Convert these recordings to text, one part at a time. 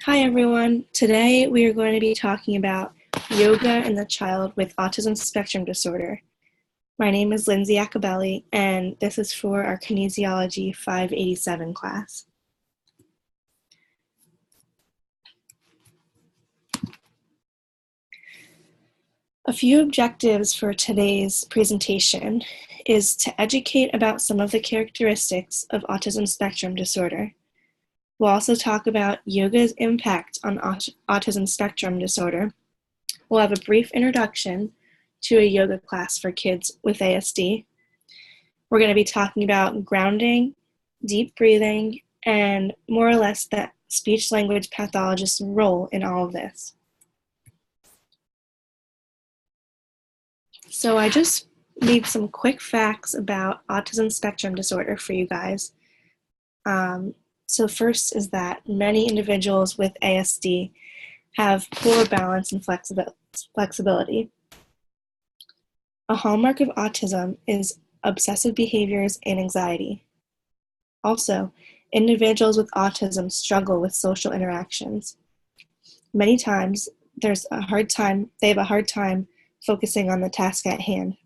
Hi everyone. Today we are going to be talking about yoga in the child with autism spectrum disorder. My name is Lindsay Acabelli, and this is for our Kinesiology 587 class. A few objectives for today's presentation is to educate about some of the characteristics of autism spectrum disorder. We'll also talk about yoga's impact on autism spectrum disorder. We'll have a brief introduction to a yoga class for kids with ASD. We're going to be talking about grounding, deep breathing, and more or less the speech-language pathologist's role in all of this. So I just need some quick facts about autism spectrum disorder for you guys. So first is that many individuals with ASD have poor balance and flexibility. A hallmark of autism is obsessive behaviors and anxiety. Also, individuals with autism struggle with social interactions. Many times, they have a hard time focusing on the task at hand.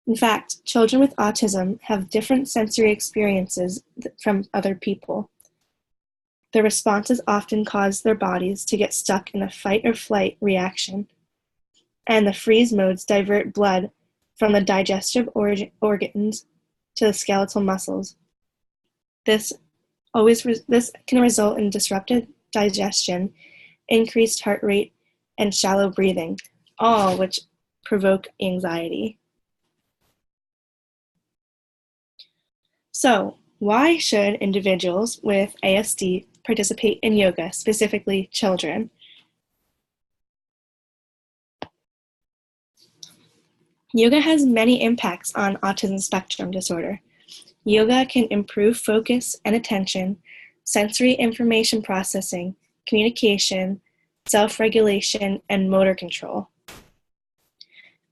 In fact, children with autism have different sensory experiences from other people. Their responses often cause their bodies to get stuck in a fight or flight reaction, and the freeze modes divert blood from the digestive organs to the skeletal muscles. This can result in disrupted digestion, increased heart rate, and shallow breathing, all which provoke anxiety. So, why should individuals with ASD participate in yoga, specifically children? Yoga has many impacts on autism spectrum disorder. Yoga can improve focus and attention, sensory information processing, communication, self-regulation, and motor control.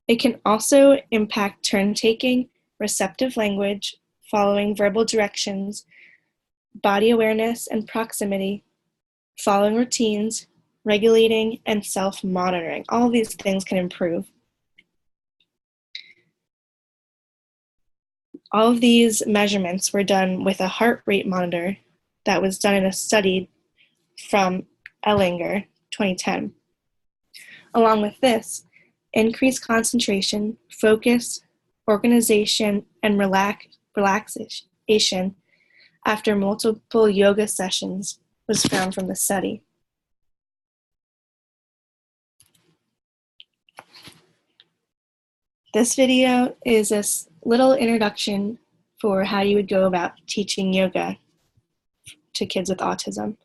It can also impact turn-taking, receptive language, following verbal directions, body awareness and proximity, following routines, regulating, and self-monitoring. All of these things can improve. All of these measurements were done with a heart rate monitor that was done in a study from Ellinger, 2010. Along with this, increased concentration, focus, organization, and relaxation after multiple yoga sessions was found from the study. This video is a little introduction for how you would go about teaching yoga to kids with autism.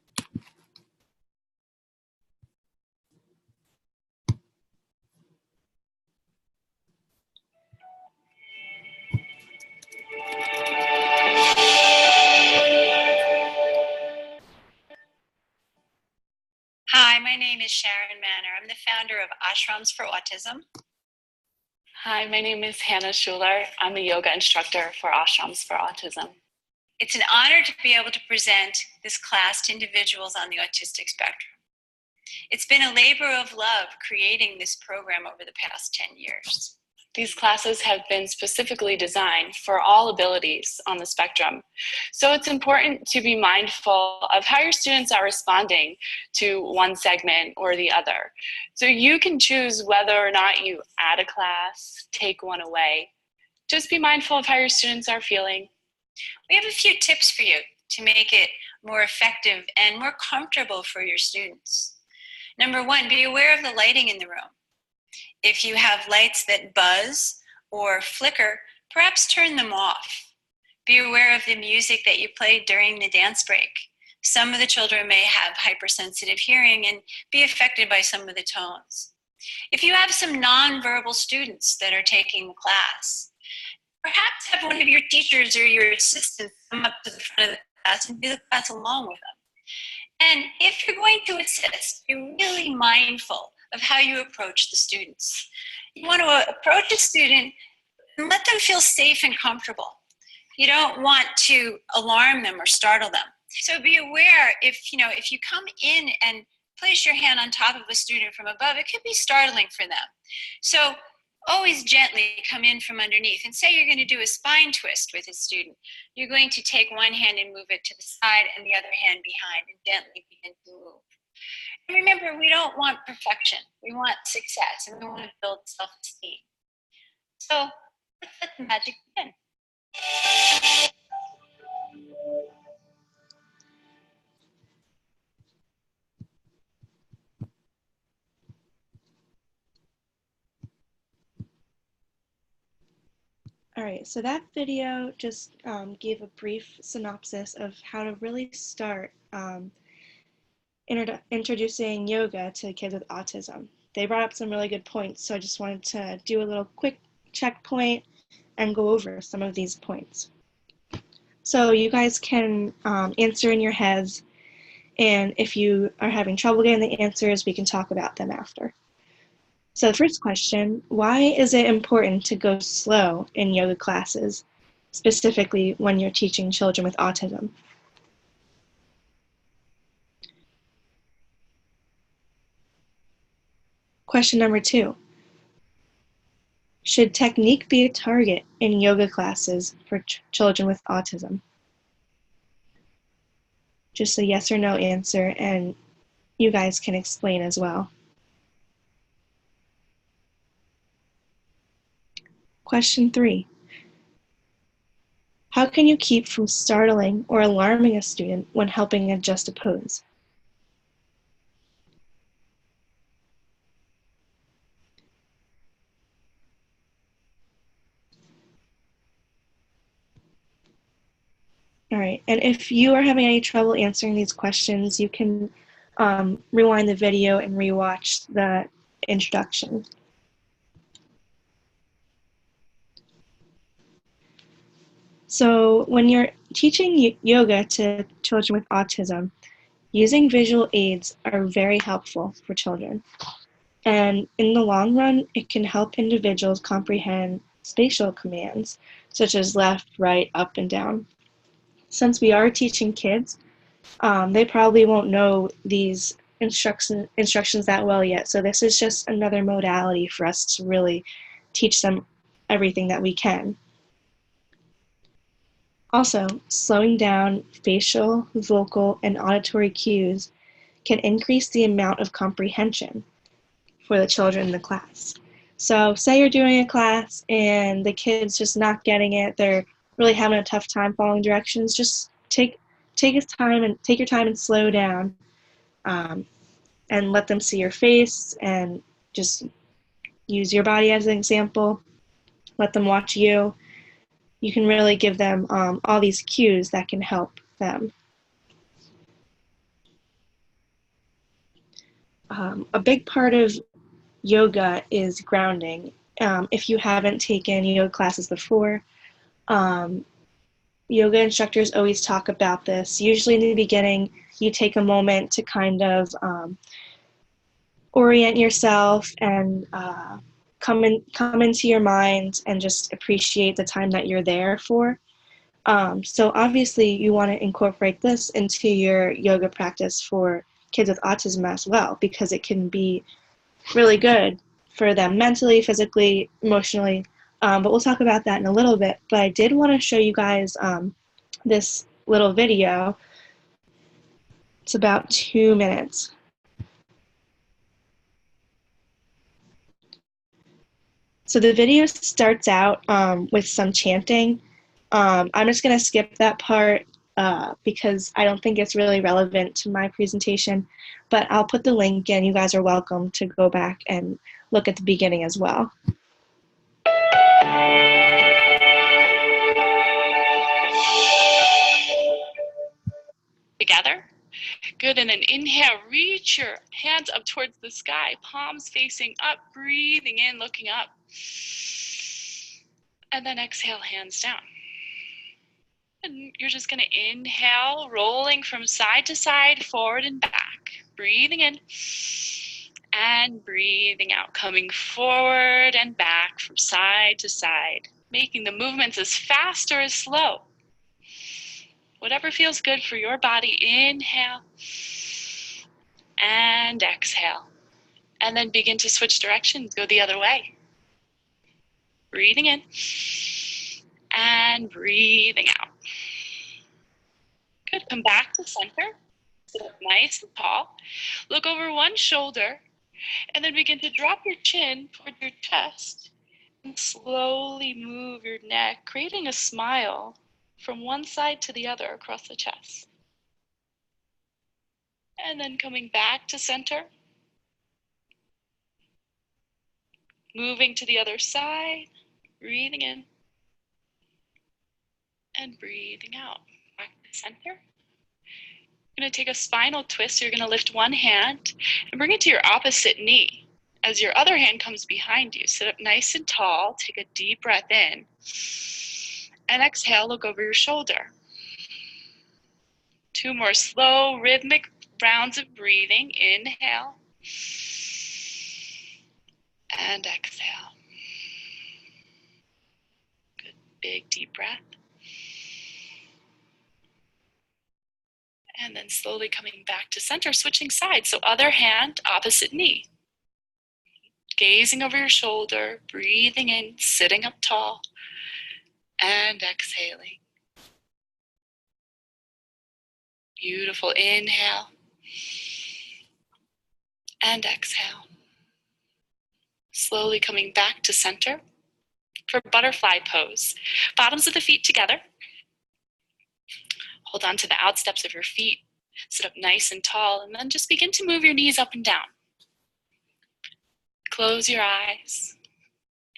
Hi, my name is Sharon Manner. I'm the founder of Ashrams for Autism. Hi, my name is Hannah Schuler. I'm a yoga instructor for Ashrams for Autism. It's an honor to be able to present this class to individuals on the autistic spectrum. It's been a labor of love creating this program over the past 10 years. These classes have been specifically designed for all abilities on the spectrum. So it's important to be mindful of how your students are responding to one segment or the other. So you can choose whether or not you add a class, take one away. Just be mindful of how your students are feeling. We have a few tips for you to make it more effective and more comfortable for your students. Number one, be aware of the lighting in the room. If you have lights that buzz or flicker, perhaps turn them off. Be aware of the music that you play during the dance break. Some of the children may have hypersensitive hearing and be affected by some of the tones. If you have some nonverbal students that are taking the class, perhaps have one of your teachers or your assistants come up to the front of the class and do the class along with them. And if you're going to assist, be really mindful of how you approach the students. You want to approach a student and let them feel safe and comfortable. You don't want to alarm them or startle them. So be aware if you come in and place your hand on top of a student from above, it could be startling for them. So always gently come in from underneath, and say you're going to do a spine twist with a student. You're going to take one hand and move it to the side and the other hand behind and gently begin to move. And remember, we don't want perfection. We want success, and we want to build self-esteem. So let's let the magic begin. All right, so that video just gave a brief synopsis of how to really start introducing yoga to kids with autism. They brought up some really good points, so I just wanted to do a little quick checkpoint and go over some of these points. So you guys can answer in your heads, and if you are having trouble getting the answers, we can talk about them after. So the first question, why is it important to go slow in yoga classes, specifically when you're teaching children with autism? Question number 2, should technique be a target in yoga classes for children with autism? Just a yes or no answer, and you guys can explain as well. Question 3, how can you keep from startling or alarming a student when helping adjust a pose? All right, and if you are having any trouble answering these questions, you can rewind the video and rewatch the introduction. So when you're teaching yoga to children with autism, using visual aids are very helpful for children. And in the long run, it can help individuals comprehend spatial commands, such as left, right, up, and down. Since we are teaching kids, they probably won't know these instructions that well yet. So this is just another modality for us to really teach them everything that we can. Also, slowing down facial, vocal, and auditory cues can increase the amount of comprehension for the children in the class. So say you're doing a class and the kid's just not getting it, they're really having a tough time following directions, just take your time and slow down, and let them see your face, and just use your body as an example. Let them watch you. You can really give them all these cues that can help them. A big part of yoga is grounding. If you haven't taken yoga classes before, yoga instructors always talk about this. Usually in the beginning, you take a moment to kind of orient yourself and come into your mind and just appreciate the time that you're there for. So obviously you want to incorporate this into your yoga practice for kids with autism as well, because it can be really good for them mentally, physically, emotionally. But we'll talk about that in a little bit. But I did want to show you guys this little video. It's about 2 minutes. So the video starts out with some chanting. I'm just going to skip that part because I don't think it's really relevant to my presentation, but I'll put the link in. You guys are welcome to go back and look at the beginning as well. Together. Good, and then inhale, reach your hands up towards the sky, palms facing up, breathing in, looking up. And then exhale, hands down. And you're just gonna inhale, rolling from side to side, forward and back. Breathing in and breathing out, coming forward and back from side to side, making the movements as fast or as slow. Whatever feels good for your body. Inhale and exhale. And then begin to switch directions, go the other way. Breathing in and breathing out. Good, come back to center. Sit up nice and tall. Look over one shoulder and then begin to drop your chin toward your chest and slowly move your neck, creating a smile from one side to the other across the chest. And then coming back to center. Moving to the other side, breathing in and breathing out. Back to center. You're going to take a spinal twist. So you're going to lift one hand and bring it to your opposite knee as your other hand comes behind you. Sit up nice and tall. Take a deep breath in. And exhale, look over your shoulder. 2 more slow, rhythmic rounds of breathing. Inhale. And exhale. Good, big, deep breath. And then slowly coming back to center, switching sides. So other hand, opposite knee. Gazing over your shoulder, breathing in, sitting up tall, and exhaling. Beautiful. Inhale. And exhale. Slowly coming back to center for butterfly pose. Bottoms of the feet together. Hold on to the outsteps of your feet. Sit up nice and tall, and then just begin to move your knees up and down. Close your eyes.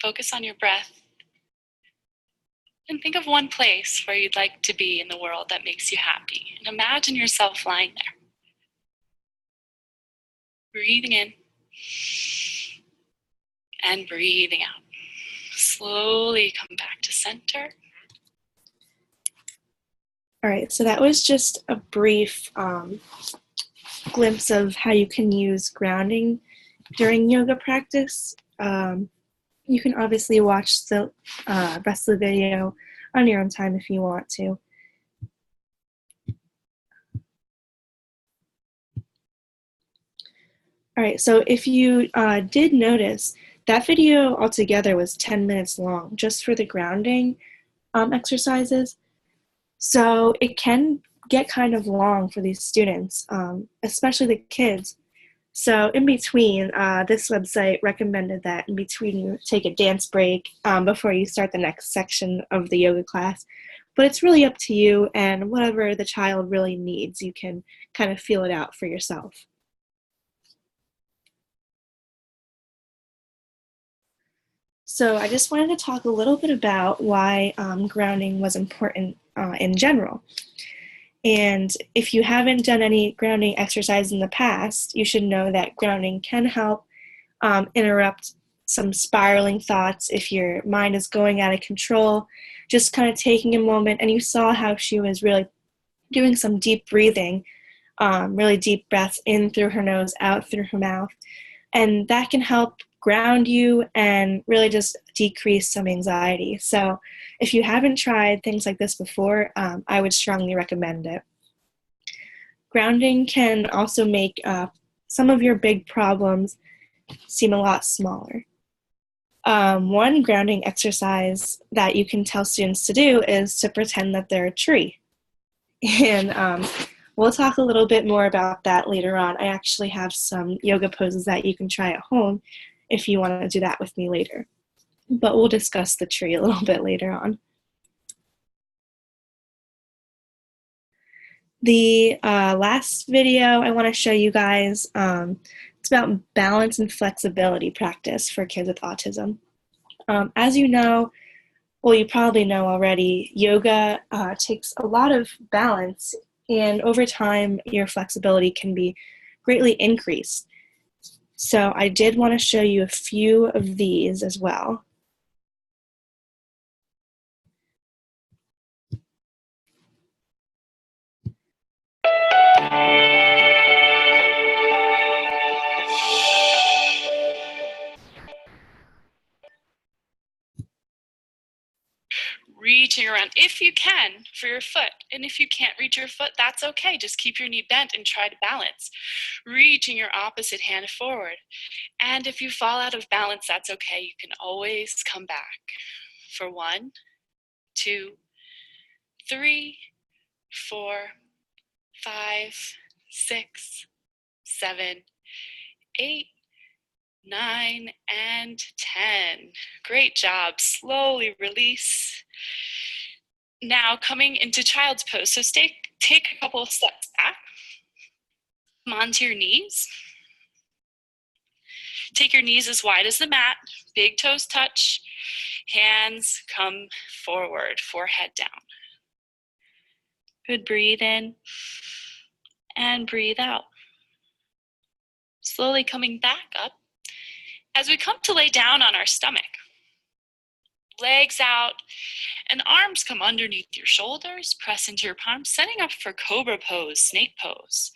Focus on your breath. And think of one place where you'd like to be in the world that makes you happy. And imagine yourself lying there. Breathing in and breathing out. Slowly come back to center. All right, so that was just a brief glimpse of how you can use grounding during yoga practice. You can obviously watch the rest of the video on your own time if you want to. All right, so if you did notice, that video altogether was 10 minutes long just for the grounding exercises. So it can get kind of long for these students, especially the kids. So in between, this website recommended that in between you take a dance break before you start the next section of the yoga class. But it's really up to you, and whatever the child really needs, you can kind of feel it out for yourself. So I just wanted to talk a little bit about why grounding was important in general. And if you haven't done any grounding exercise in the past, you should know that grounding can help interrupt some spiraling thoughts if your mind is going out of control. Just kind of taking a moment, and you saw how she was really doing some deep breathing, really deep breaths in through her nose, out through her mouth. And that can help ground you and really just decrease some anxiety. So if you haven't tried things like this before, I would strongly recommend it. Grounding can also make some of your big problems seem a lot smaller. One grounding exercise that you can tell students to do is to pretend that they're a tree. And we'll talk a little bit more about that later on. I actually have some yoga poses that you can try at home if you want to do that with me later. But we'll discuss the tree a little bit later on. The last video I want to show you guys, it's about balance and flexibility practice for kids with autism. As you know, well, you probably know already, yoga takes a lot of balance, and over time, your flexibility can be greatly increased. So I did want to show you a few of these as well. Reach reaching around if you can for your foot. And if you can't reach your foot, that's okay. Just keep your knee bent and try to balance. Reaching your opposite hand forward. And if you fall out of balance, that's okay. You can always come back for 1, 2, 3, 4, 5, 6, 7, 8, 9, and 10. Great job. Slowly release. Now coming into child's pose. So take a couple of steps back. Come onto your knees. Take your knees as wide as the mat. Big toes touch. Hands come forward, forehead down. Good. Breathe in and breathe out. Slowly coming back up. As we come to lay down on our stomach, legs out and arms come underneath your shoulders, press into your palms, setting up for cobra pose, snake pose.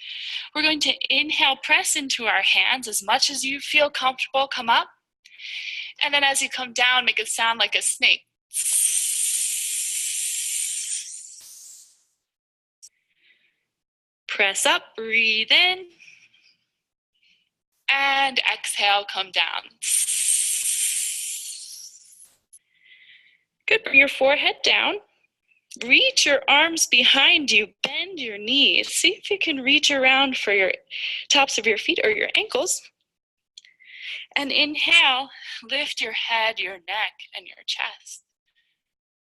We're going to inhale, press into our hands as much as you feel comfortable, come up. And then as you come down, make it sound like a snake. Press up, breathe in. And exhale, come down. Good. Bring your forehead down. Reach your arms behind you. Bend your knees. See if you can reach around for your tops of your feet or your ankles. And inhale, lift your head, your neck, and your chest.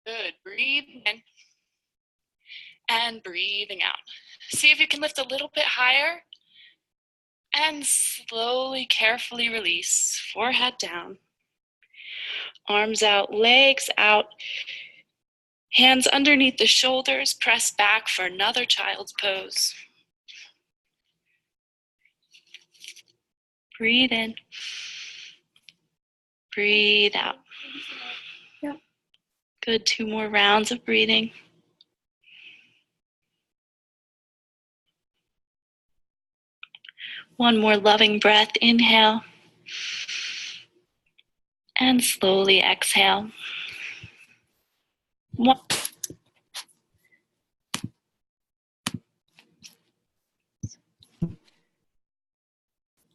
Good. Breathe in and breathing out. See if you can lift a little bit higher. And slowly, carefully release. Forehead down. Arms out, legs out. Hands underneath the shoulders. Press back for another child's pose. Breathe in. Breathe out. Yep. Good. 2 more rounds of breathing. One more loving breath. Inhale. And slowly exhale. 1.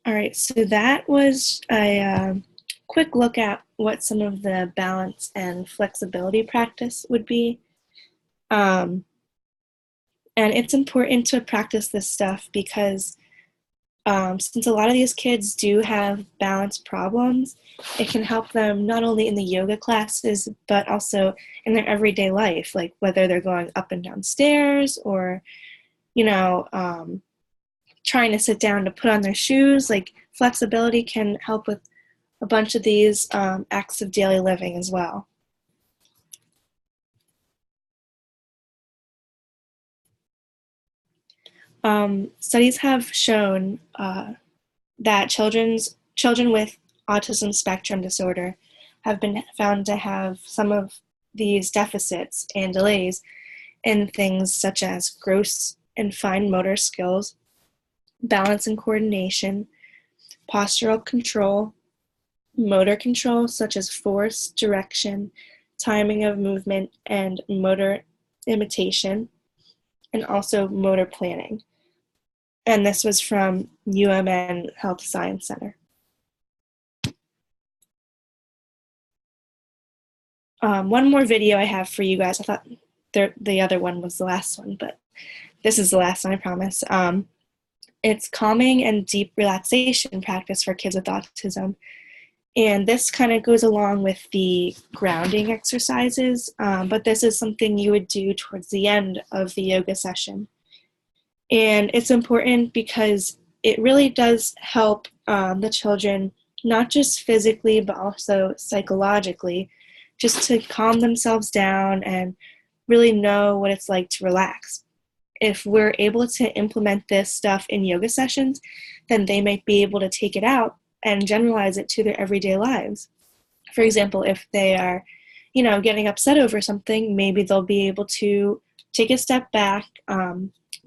All right, so that was a quick look at what some of the balance and flexibility practice would be. And it's important to practice this stuff because since a lot of these kids do have balance problems, it can help them not only in the yoga classes, but also in their everyday life, like whether they're going up and down stairs or, trying to sit down to put on their shoes. Like flexibility can help with a bunch of these acts of daily living as well. Studies have shown that children with autism spectrum disorder have been found to have some of these deficits and delays in things such as gross and fine motor skills, balance and coordination, postural control, motor control such as force, direction, timing of movement, and motor imitation, and also motor planning. And this was from UMN Health Science Center. One more video I have for you guys. I thought the other one was the last one, but this is the last one, I promise. It's calming and deep relaxation practice for kids with autism. And this kind of goes along with the grounding exercises, but this is something you would do towards the end of the yoga session. And it's important because it really does help the children, not just physically, but also psychologically, just to calm themselves down and really know what it's like to relax. If we're able to implement this stuff in yoga sessions, then they might be able to take it out and generalize it to their everyday lives. For example, if they are, getting upset over something, maybe they'll be able to take a step back,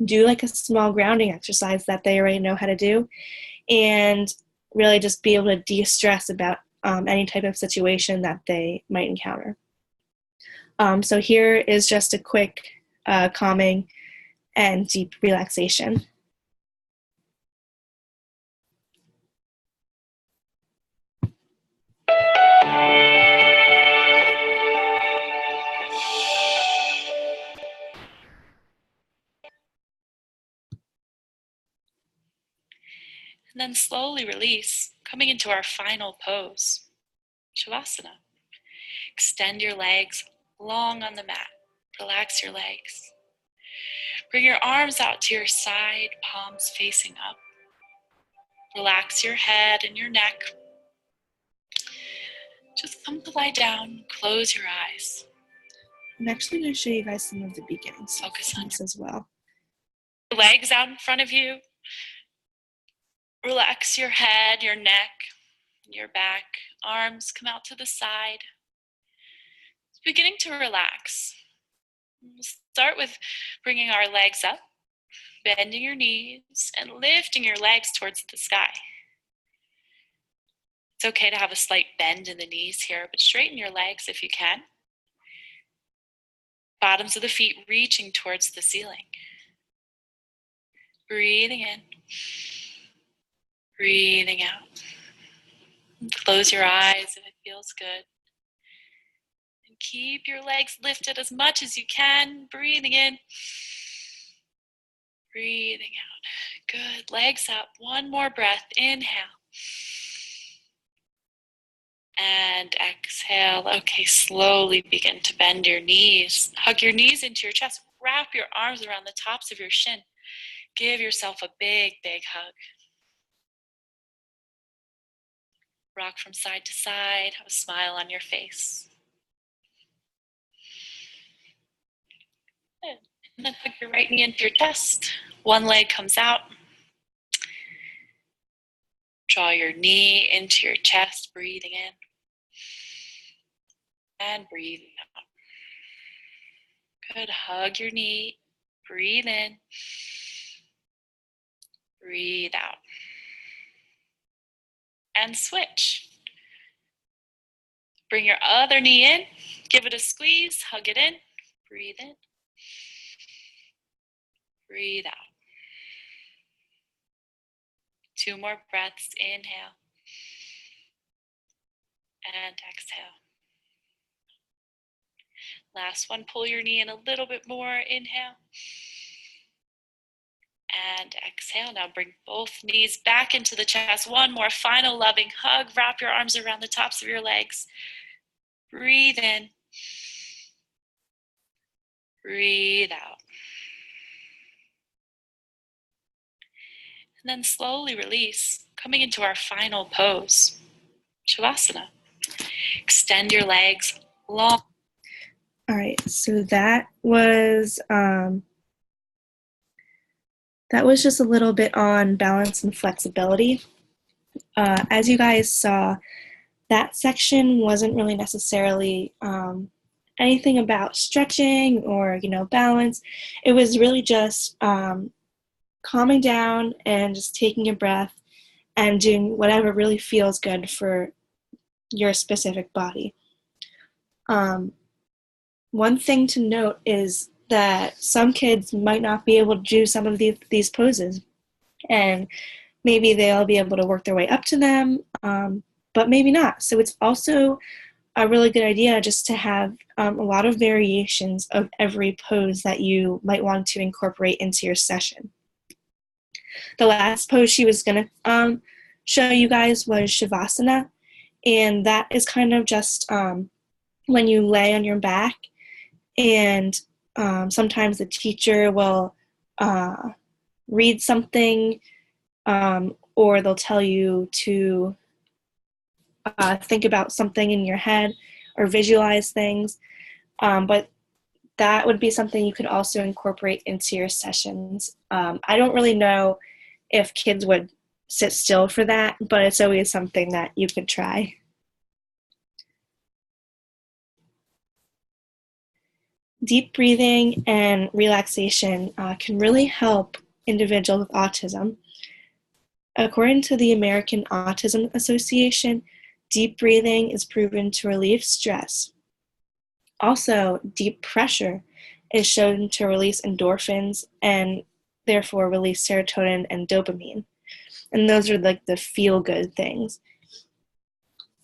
do like a small grounding exercise that they already know how to do, and really just be able to de-stress about any type of situation that they might encounter. So here is just a quick calming and deep relaxation. And then slowly release, coming into our final pose, Shavasana. Extend your legs long on the mat. Relax your legs. Bring your arms out to your side, palms facing up. Relax your head and your neck. Just come to lie down, close your eyes. I'm actually going to show you guys some of the beginnings. Focus on this as well. Legs out in front of you. Relax your head, your neck, your back. Arms come out to the side. It's beginning to relax. We'll start with bringing our legs up, bending your knees, and lifting your legs towards the sky. It's okay to have a slight bend in the knees here, but straighten your legs if you can. Bottoms of the feet reaching towards the ceiling. Breathing in. Breathing out. Close your eyes if it feels good. And keep your legs lifted as much as you can. Breathing in. Breathing out. Good. Legs up. One more breath. Inhale. And exhale. Okay, slowly begin to bend your knees. Hug your knees into your chest. Wrap your arms around the tops of your shin. Give yourself a big, big hug. Rock from side to side. Have a smile on your face. Good. And then hug your right knee into your chest. One leg comes out. Draw your knee into your chest, breathing in. And breathing out. Good. Hug your knee. Breathe in. Breathe out. And switch. Bring your other knee in. Give it a squeeze. Hug it in. Breathe in. Breathe out. 2 more breaths. Inhale. And exhale. Last one, pull your knee in a little bit more. Inhale. And exhale. Now bring both knees back into the chest. One more final loving hug. Wrap your arms around the tops of your legs. Breathe in. Breathe out. And then slowly release, coming into our final pose, Shavasana. Extend your legs long. All right, so that was just a little bit on balance and flexibility. As you guys saw, that section wasn't really necessarily anything about stretching or, balance. It was really just calming down and just taking a breath and doing whatever really feels good for your specific body. One thing to note is that some kids might not be able to do some of these poses, and maybe they'll be able to work their way up to them, but maybe not. So it's also a really good idea just to have a lot of variations of every pose that you might want to incorporate into your session. The last pose she was going to show you guys was Shavasana, and that is kind of just when you lay on your back, and sometimes the teacher will read something, or they'll tell you to think about something in your head or visualize things, but that would be something you could also incorporate into your sessions. I don't really know if kids would sit still for that, but it's always something that you could try. Deep breathing and relaxation can really help individuals with autism. According to the American Autism Association, deep breathing is proven to relieve stress. Also, deep pressure is shown to release endorphins and therefore release serotonin and dopamine. And those are like the feel-good things.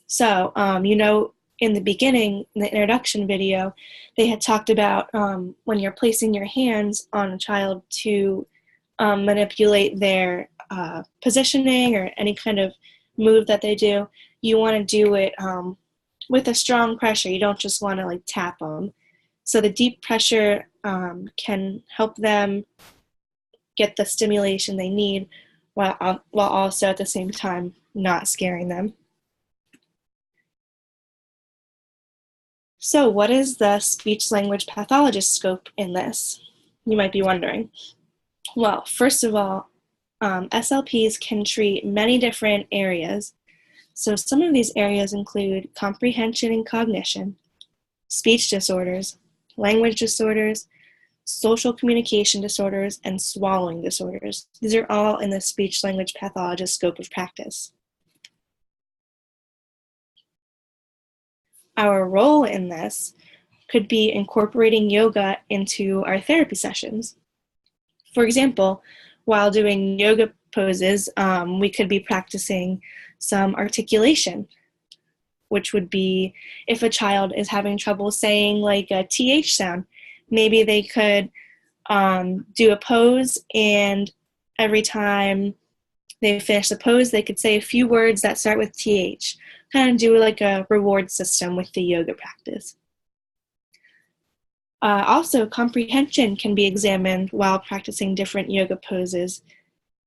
So, in the beginning, in the introduction video, they had talked about when you're placing your hands on a child to manipulate their positioning or any kind of move that they do, you want to do it with a strong pressure. You don't just want to like tap them. So the deep pressure can help them get the stimulation they need while also at the same time not scaring them. So what is the speech-language pathologist scope in this? You might be wondering. Well, first of all, SLPs can treat many different areas. So some of these areas include comprehension and cognition, speech disorders, language disorders, social communication disorders, and swallowing disorders. These are all in the speech-language pathologist scope of practice. Our role in this could be incorporating yoga into our therapy sessions. For example, while doing yoga poses, we could be practicing some articulation, which would be if a child is having trouble saying like a TH sound, maybe they could do a pose, and every time they finish the pose, they could say a few words that start with TH, kind of do like a reward system with the yoga practice. Also, comprehension can be examined while practicing different yoga poses.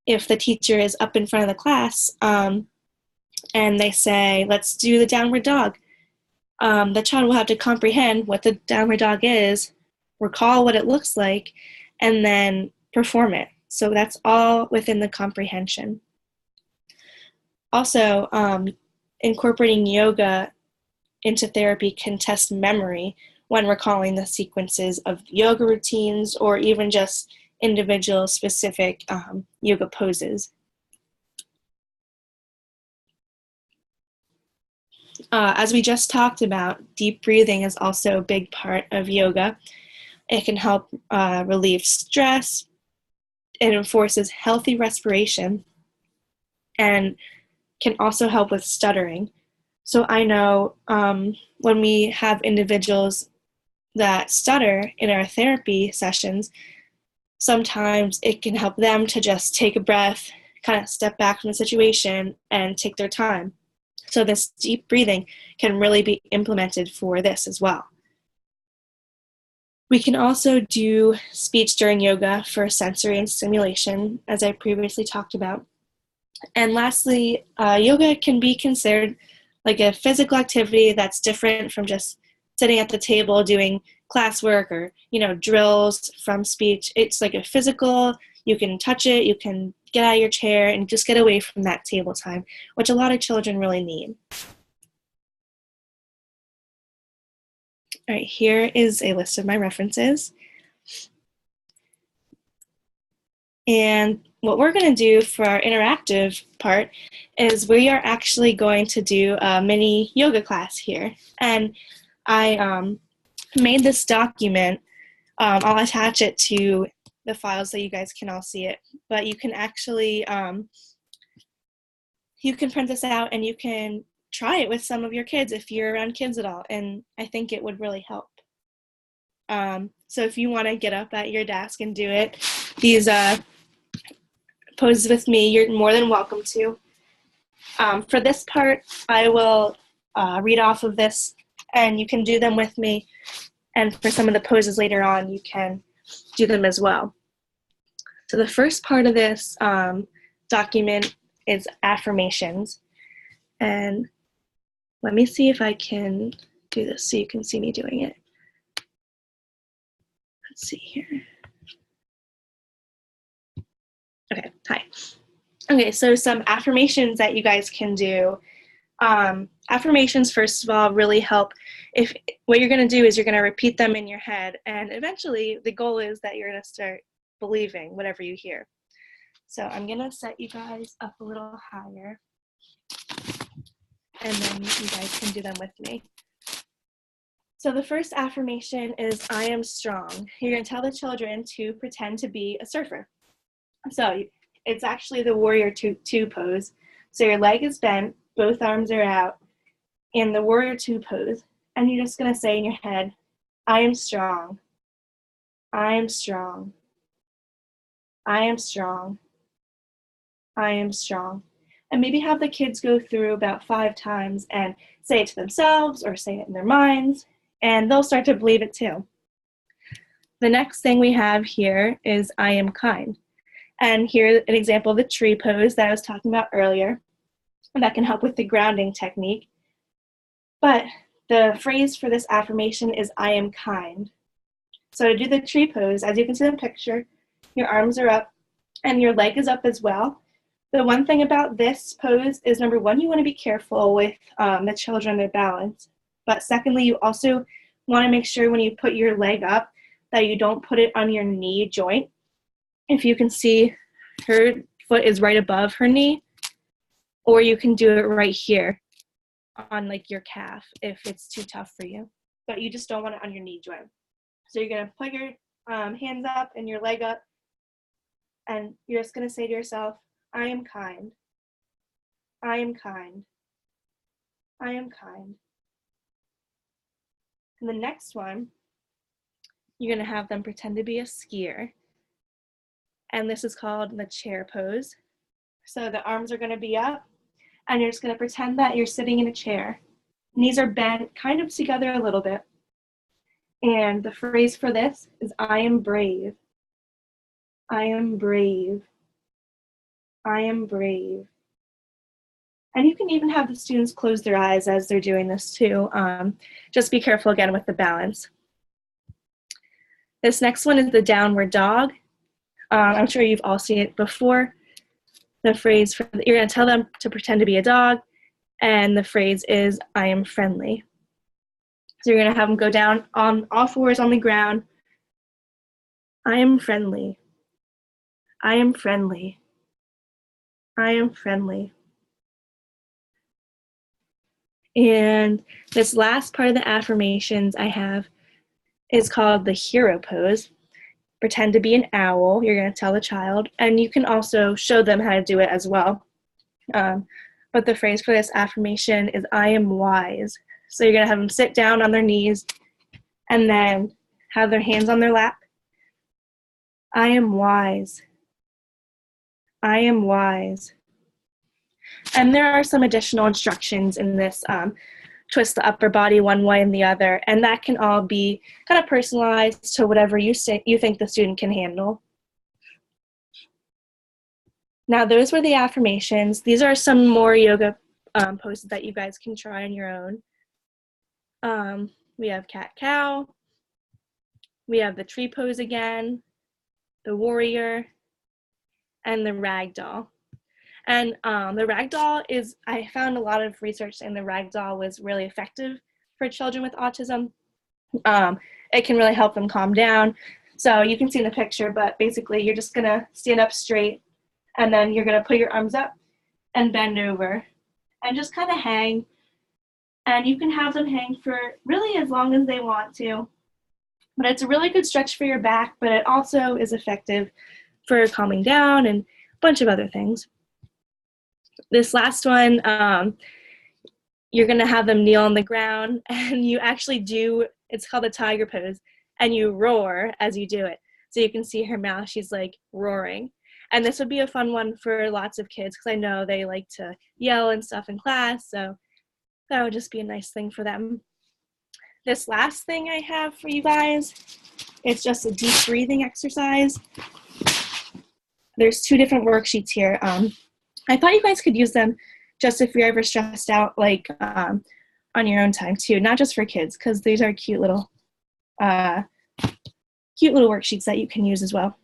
If the teacher is up in front of the class and they say, let's do the downward dog, the child will have to comprehend what the downward dog is, recall what it looks like, and then perform it. So that's all within the comprehension. Also, incorporating yoga into therapy can test memory when recalling the sequences of yoga routines or even just individual specific yoga poses. As we just talked about, deep breathing is also a big part of yoga. It can help relieve stress. It enforces healthy respiration and can also help with stuttering. So I know when we have individuals that stutter in our therapy sessions, sometimes it can help them to just take a breath, kind of step back from the situation and take their time. So this deep breathing can really be implemented for this as well. We can also do speech during yoga for sensory and stimulation, as I previously talked about. And lastly, yoga can be considered like a physical activity that's different from just sitting at the table doing classwork or, drills from speech. It's like a physical, you can touch it, you can get out of your chair and just get away from that table time, which a lot of children really need. All right, here is a list of my references. And what we're going to do for our interactive part is we are actually going to do a mini yoga class here. And I made this document. I'll attach it to the files so you guys can all see it. But you can actually, you can print this out and you can try it with some of your kids if you're around kids at all. And I think it would really help. So if you want to get up at your desk and do it, these poses with me, you're more than welcome to. For this part, I will read off of this and you can do them with me. And for some of the poses later on, you can do them as well. So the first part of this document is affirmations. And let me see if I can do this so you can see me doing it. Let's see here. Okay, hi. Okay, so some affirmations that you guys can do. Affirmations, first of all, really help. If what you're going to do is you're going to repeat them in your head, and eventually the goal is that you're going to start believing whatever you hear. So I'm going to set you guys up a little higher, and then you guys can do them with me. So the first affirmation is, I am strong. You're going to tell the children to pretend to be a surfer. So it's actually the warrior two pose. So your leg is bent, both arms are out, in the warrior two pose. And you're just going to say in your head, I am strong. I am strong. I am strong. I am strong. And maybe have the kids go through about 5 times and say it to themselves or say it in their minds, and they'll start to believe it too. The next thing we have here is I am kind. And here's an example of the tree pose that I was talking about earlier. And that can help with the grounding technique. But the phrase for this affirmation is I am kind. So to do the tree pose, as you can see in the picture, your arms are up and your leg is up as well. The one thing about this pose is, number one, you want to be careful with the children, their balance. But secondly, you also want to make sure when you put your leg up that you don't put it on your knee joint. If you can see, her foot is right above her knee, or you can do it right here on like your calf if it's too tough for you. But you just don't want it on your knee joint. So you're going to put your hands up and your leg up, and you're just going to say to yourself, I am kind. I am kind. I am kind. And the next one, you're going to have them pretend to be a skier. And this is called the chair pose. So the arms are going to be up, and you're just going to pretend that you're sitting in a chair. Knees are bent kind of together a little bit. And the phrase for this is, I am brave. I am brave. I am brave. And you can even have the students close their eyes as they're doing this too. Just be careful again with the balance. This next one is the downward dog. I'm sure you've all seen it before. The phrase, you're going to tell them to pretend to be a dog, and the phrase is, I am friendly. So you're going to have them go down on all fours on the ground. I am friendly. I am friendly. I am friendly. And this last part of the affirmations I have is called the hero pose. Pretend to be an owl, you're going to tell the child, and you can also show them how to do it as well. But the phrase for this affirmation is, I am wise. So you're going to have them sit down on their knees and then have their hands on their lap. I am wise. I am wise. And there are some additional instructions in this, twist the upper body one way and the other, and that can all be kind of personalized to whatever you think the student can handle. Now, those were the affirmations. These are some more yoga poses that you guys can try on your own. We have cat-cow. We have the tree pose again, the warrior, and the ragdoll. And the ragdoll is, I found a lot of research saying the ragdoll was really effective for children with autism. It can really help them calm down. So you can see in the picture, but basically you're just gonna stand up straight, and then you're gonna put your arms up and bend over and just kind of hang. And you can have them hang for really as long as they want to. But it's a really good stretch for your back, but it also is effective for calming down and a bunch of other things. This last one, you're going to have them kneel on the ground, and you actually do, it's called the tiger pose, and you roar as you do it. So you can see her mouth, she's like roaring. And this would be a fun one for lots of kids, because I know they like to yell and stuff in class, so that would just be a nice thing for them. This last thing I have for you guys, it's just a deep breathing exercise. There's 2 different worksheets here. I thought you guys could use them just if you're ever stressed out, like on your own time too, not just for kids, because these are cute little worksheets that you can use as well.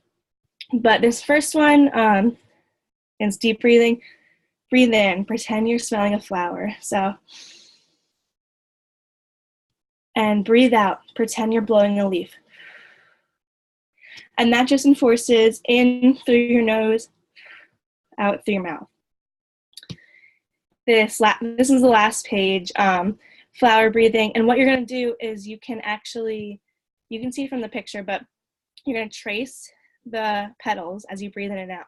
But this first one is deep breathing. Breathe in, pretend you're smelling a flower. So, and breathe out, pretend you're blowing a leaf. And that just enforces in through your nose, out through your mouth. This is the last page flower breathing. And what you're going to do is you can see from the picture, but you're going to trace the petals as you breathe in and out.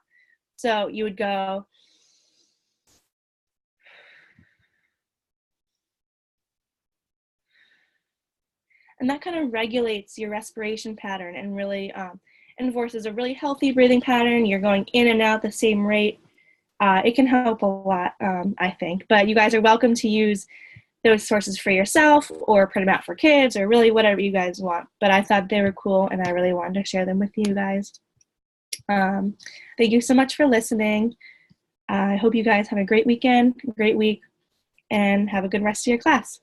So you would go, and that kind of regulates your respiration pattern and really enforces a really healthy breathing pattern. You're going in and out the same rate. It can help a lot, I think. But you guys are welcome to use those sources for yourself or print them out for kids or really whatever you guys want. But I thought they were cool and I really wanted to share them with you guys. Thank you so much for listening. I hope you guys have a great weekend, great week, and have a good rest of your class.